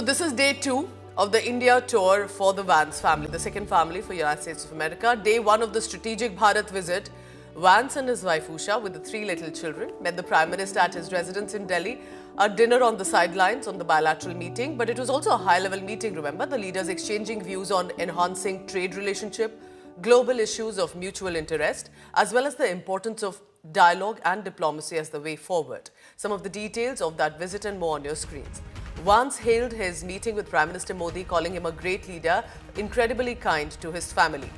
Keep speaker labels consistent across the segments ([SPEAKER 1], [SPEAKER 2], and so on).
[SPEAKER 1] this is day 2 of the India tour for the Vance family, the second family for United States of America. Day 1 of the strategic Bharat visit, Vance and his wife Usha with the 3 little children met the Prime Minister at his residence in Delhi. A dinner on the sidelines on the bilateral meeting, but it was also a high-level meeting, remember, the leaders exchanging views on enhancing trade relationship, global issues of mutual interest, as well as the importance of dialogue and diplomacy as the way forward. Some of the details of that visit and more on your screens. Vance hailed his meeting with Prime Minister Modi, calling him a great leader, incredibly kind to his family.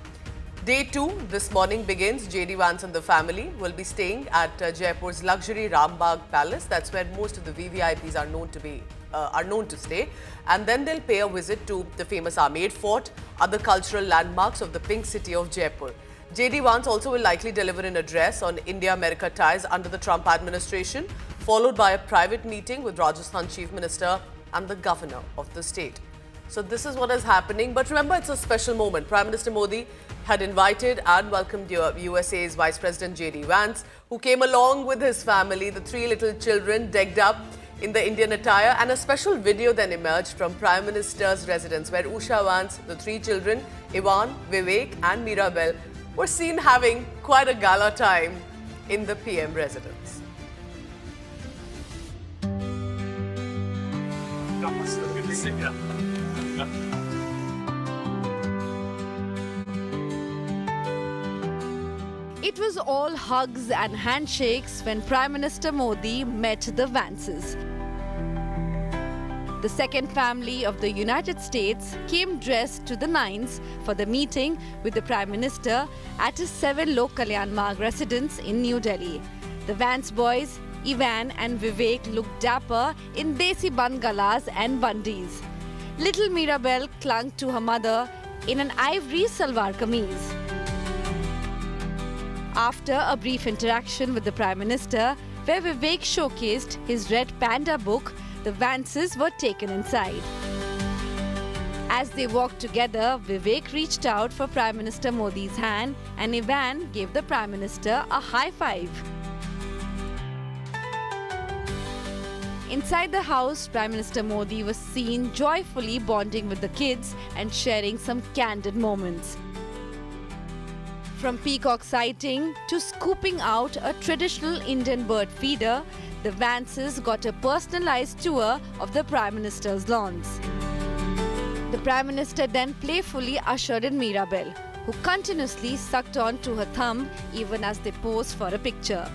[SPEAKER 1] Day 2 this morning begins. J.D. Vance and the family will be staying at Jaipur's luxury Rambagh Palace. That's where most of the VVIPs are known to stay. And then they'll pay a visit to the famous Amer Fort, other cultural landmarks of the pink city of Jaipur. J.D. Vance also will likely deliver an address on India-America ties under the Trump administration, followed by a private meeting with Rajasthan Chief Minister and the Governor of the state. So this is what is happening. But remember, it's a special moment. Prime Minister Modi had invited and welcomed USA's Vice President J.D. Vance, who came along with his family, the 3 little children decked up in the Indian attire, and a special video then emerged from Prime Minister's residence where Usha Vance, the 3 children, Ivan, Vivek and Mirabel, were seen having quite a gala time in the PM residence.
[SPEAKER 2] It was all hugs and handshakes when Prime Minister Modi met the Vances. The second family of the United States came dressed to the nines for the meeting with the Prime Minister at his 7 Lok Kalyan Marg residence in New Delhi. The Vance boys, Ivan and Vivek, looked dapper in desi bun galas and bundis. Little Mirabel clung to her mother in an ivory salwar kameez. After a brief interaction with the Prime Minister, where Vivek showcased his red panda book, the Vances were taken inside. As they walked together, Vivek reached out for Prime Minister Modi's hand and Ivan gave the Prime Minister a high five. Inside the house, Prime Minister Modi was seen joyfully bonding with the kids and sharing some candid moments. From peacock sighting to scooping out a traditional Indian bird feeder, the Vances got a personalized tour of the Prime Minister's lawns. The Prime Minister then playfully ushered in Mirabel, who continuously sucked on to her thumb even as they posed for a picture.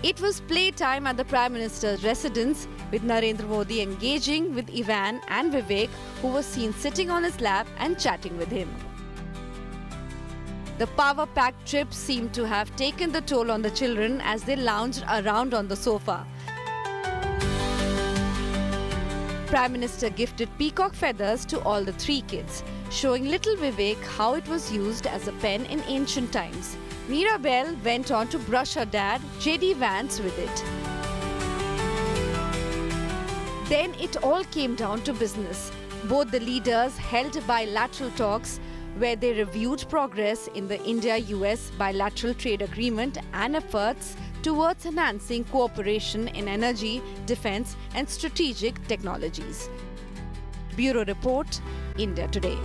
[SPEAKER 2] It was playtime at the Prime Minister's residence, with Narendra Modi engaging with Ivan and Vivek, who was seen sitting on his lap and chatting with him. The power-packed trip seemed to have taken the toll on the children as they lounged around on the sofa. Prime Minister gifted peacock feathers to all the 3 kids, showing little Vivek how it was used as a pen in ancient times. Mirabel went on to brush her dad, J.D. Vance, with it. Then it all came down to business. Both the leaders held bilateral talks where they reviewed progress in the India-US bilateral trade agreement and efforts towards enhancing cooperation in energy, defense and strategic technologies. Bureau Report, India Today.